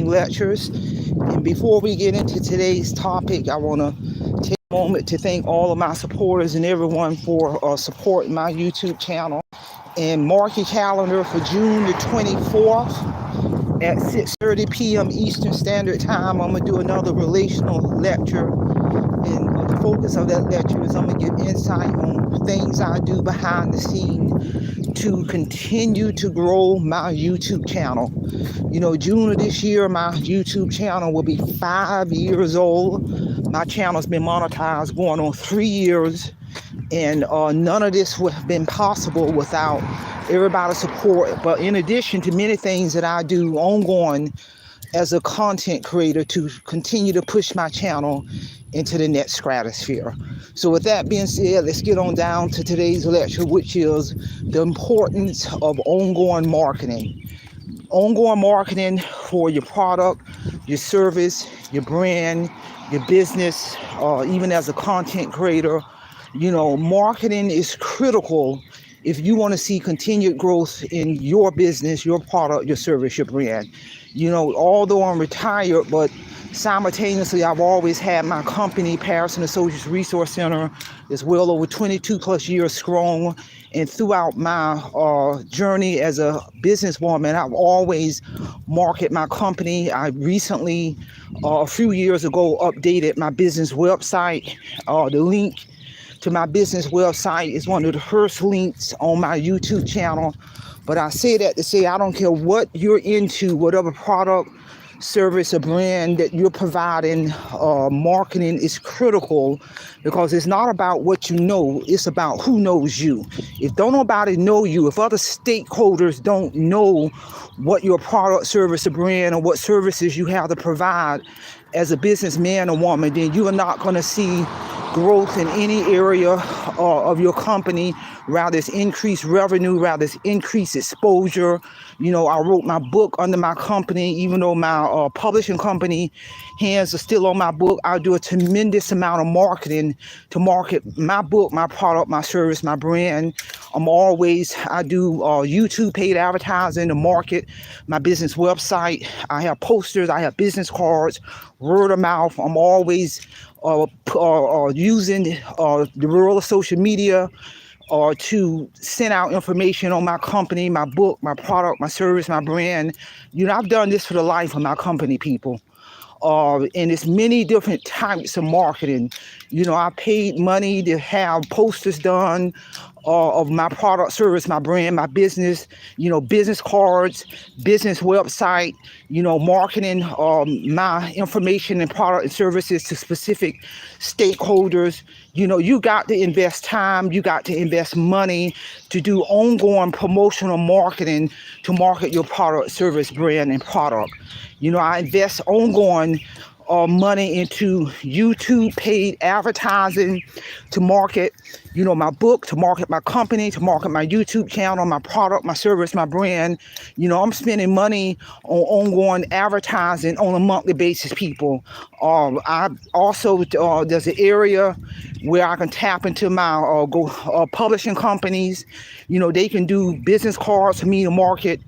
marketing lectures. And before we get into today's topic, I want to take a moment to thank all of my supporters and everyone for supporting my YouTube channel. And mark your calendar for June the 24th at 6:30 p.m. Eastern Standard Time. I'm going to do another relational lecture. And the focus of that lecture is I'm going to give insight on things I do behind the scene to continue to grow my YouTube channel. You know, June of this year, my YouTube channel will be 5 years old. My channel's been monetized going on 3 years. And none of this would have been possible without everybody's support. But in addition to many things that I do ongoing as a content creator to continue to push my channel into the next stratosphere. So with that being said, let's get on down to today's lecture, which is the importance of ongoing marketing. Ongoing marketing for your product, your service, your brand, your business, even as a content creator. You know, marketing is critical if you want to see continued growth in your business, your product, your service, your brand. You know, although I'm retired, but simultaneously, I've always had my company, Patterson Associates Resource Center, is well over 22 plus years strong. And throughout my journey as a businesswoman, I've always marketed my company. I recently, a few years ago, updated my business website. The link to my business website is one of the first links on my YouTube channel. But I say that to say I don't care what you're into, whatever product, service, or brand that you're providing, marketing is critical, because it's not about what you know, it's about who knows you. If don't nobody know you, if other stakeholders don't know what your product, service, or brand, or what services you have to provide as a businessman or woman, then you are not going to see growth in any area of your company. Rather it's increased revenue, rather it's increased exposure. You know, I wrote my book under my company, even though my publishing company hands are still on my book. I do a tremendous amount of marketing to market my book, my product, my service, my brand. I do YouTube paid advertising to market my business website. I have posters, I have business cards, word of mouth. I'm always using the world of social media to send out information on my company, my book, my product, my service, my brand. You know, I've done this for the life of my company, people. And it's many different types of marketing. You know, I paid money to have posters done of my product, service, my brand, my business, you know, business cards, business website, you know, marketing my information and product and services to specific stakeholders. You know, you got to invest time, you got to invest money to do ongoing promotional marketing to market your product, service, brand, and product. You know, I invest ongoing money into YouTube paid advertising to market, you know, my book, to market my company, to market my YouTube channel, my product, my service, my brand. You know, I'm spending money on ongoing advertising on a monthly basis, people. I also, there's an area where I can tap into my publishing companies. You know, they can do business cards for me to market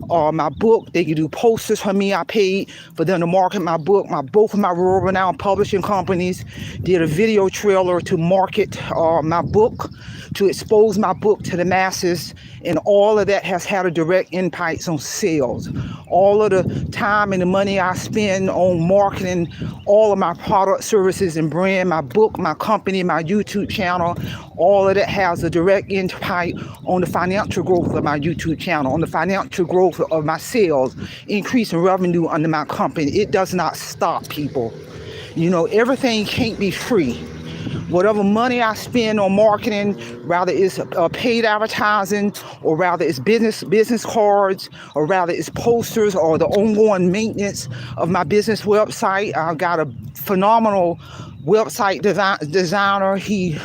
my book. They can do posters for me. I paid for them to market my book. Both of my world-renowned publishing companies did a video trailer to market my book, to expose my book to the masses, and all of that has had a direct impact on sales. All of the time and the money I spend on marketing all of my product, services, and brand, my book, my company, my YouTube channel, all of that has a direct impact on the financial growth of my YouTube channel, on the financial growth of my sales, increase in revenue under my company. It does not stop, people. You know, everything can't be free. Whatever money I spend on marketing, rather it's paid advertising, or rather it's business cards, or rather it's posters, or the ongoing maintenance of my business website. I've got a phenomenal website designer. He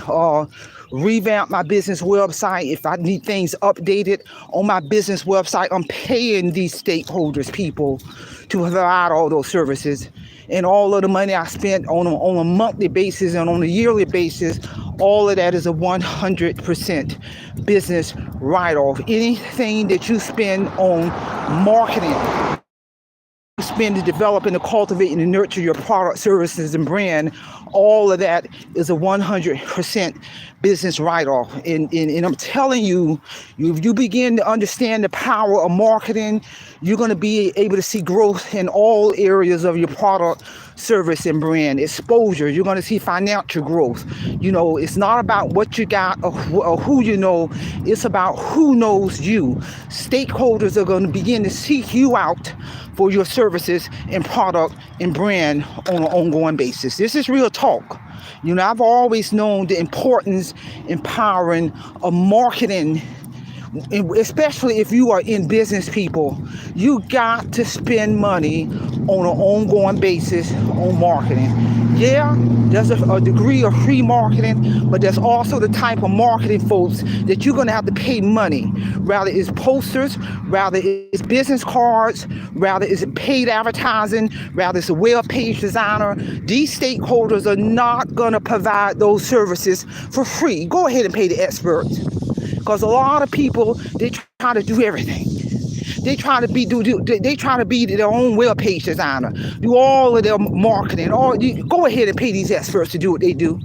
revamp my business website. If I need things updated on my business website, I'm paying these stakeholders, people, to provide all those services. And all of the money I spent on a monthly basis and on a yearly basis, all of that is a 100% business write-off. Anything that you spend on marketing spend to develop and to cultivate and to nurture your product, services, and brand, all of that is a 100% business write-off. And I'm telling you, if you begin to understand the power of marketing, you're going to be able to see growth in all areas of your product, service, and brand. Exposure, you're going to see financial growth. You know, it's not about what you got or who you know, it's about who knows you. Stakeholders are going to begin to seek you out for your services and product and brand on an ongoing basis. This is real talk. You know, I've always known the importance, empowering of marketing, especially if you are in business, people. You got to spend money on an ongoing basis on marketing. Yeah, there's a degree of free marketing, but there's also the type of marketing, folks, that you're going to have to pay money. Rather it's posters, rather it's business cards, rather it's paid advertising, rather it's a web page designer. These stakeholders are not going to provide those services for free. Go ahead and pay the experts. Because a lot of people, they try to do everything. They try to be their own web page designer, do all of their marketing. Go ahead and pay these experts to do what they do.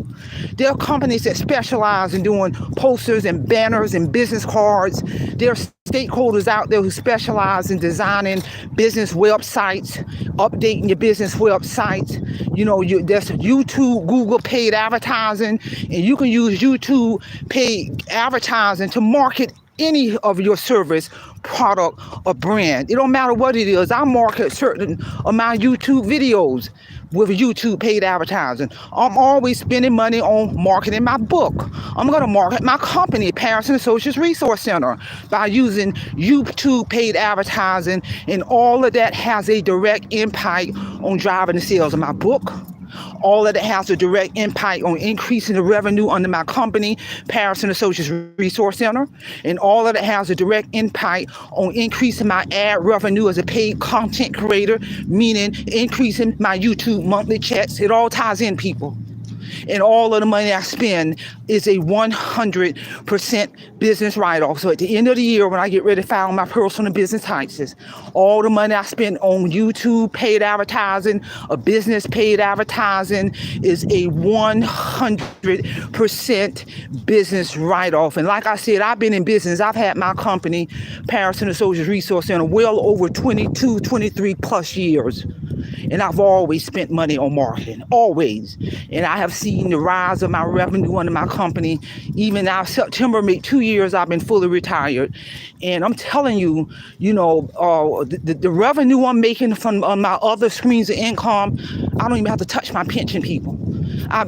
There are companies that specialize in doing posters and banners and business cards. There are stakeholders out there who specialize in designing business websites, updating your business websites. You know, there's YouTube, Google paid advertising, and you can use YouTube paid advertising to market any of your service, product, or brand. It don't matter what it is. I market certain of my YouTube videos with YouTube paid advertising. I'm always spending money on marketing my book. I'm going to market my company, Parents and Associates Resource Center, by using YouTube paid advertising, and all of that has a direct impact on driving the sales of my book. All of that has a direct impact on increasing the revenue under my company, Parents and Associates Resource Center. And all of that has a direct impact on increasing my ad revenue as a paid content creator, meaning increasing my YouTube monthly checks. It all ties in, people. And all of the money I spend is a 100% business write-off. So at the end of the year, when I get ready to file my personal business taxes, all the money I spend on YouTube paid advertising, a business paid advertising, is a 100% business write-off. And like I said, I've been in business. I've had my company, Parents and Associates Resource Center, well over 22, 23 plus years. And I've always spent money on marketing, always. And I have seen the rise of my revenue under my company. Even now, September made 2 years I've been fully retired. And I'm telling you, you know, the revenue I'm making from my other streams of income, I don't even have to touch my pension, people.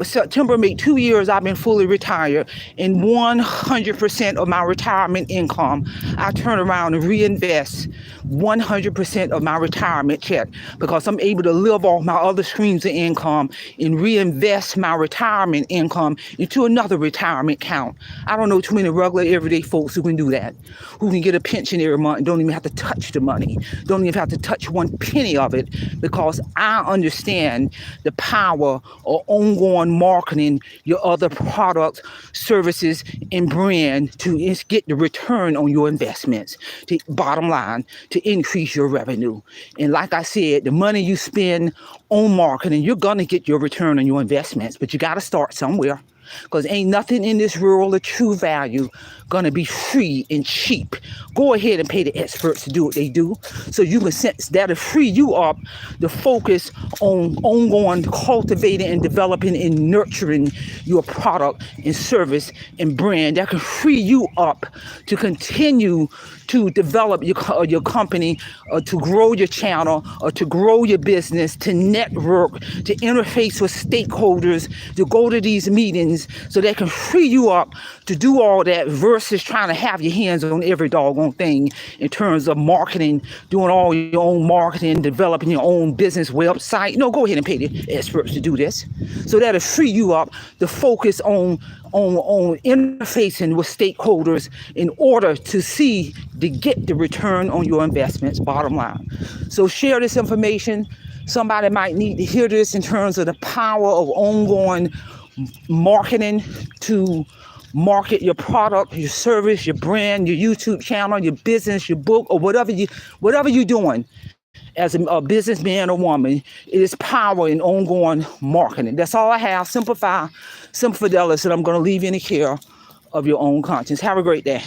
September made 2 years I've been fully retired, and 100% of my retirement income, I turn around and reinvest 100% of my retirement check, because I'm able to live off my other streams of income and reinvest my retirement income into another retirement account. I don't know too many regular everyday folks who can do that, who can get a pension every month and don't even have to touch the money, don't even have to touch one penny of it, because I understand the power of ongoing marketing your other products, services, and brand to get the return on your investments, to bottom line, to increase your revenue. And like I said, the money you spend on marketing, you're going to get your return on your investments, but you got to start somewhere. Because ain't nothing in this world of true value gonna be free and cheap. Go ahead and pay the experts to do what they do, so you can sense that'll free you up to focus on ongoing cultivating and developing and nurturing your product and service and brand. That can free you up to continue to develop your company, or to grow your channel, or to grow your business, to network, to interface with stakeholders, to go to these meetings, so that can free you up to do all that versus trying to have your hands on every doggone thing in terms of marketing, doing all your own marketing, developing your own business website. No, go ahead and pay the experts to do this. So that'll free you up to focus on interfacing with stakeholders in order to get the return on your investments, bottom line. So share this information. Somebody might need to hear this in terms of the power of ongoing marketing to market your product, your service, your brand, your YouTube channel, your business, your book, or whatever you're doing. as a businessman or woman, it is power in ongoing marketing. That's all I have. Simple fidelis, and I'm going to leave you in the care of your own conscience. Have a great day.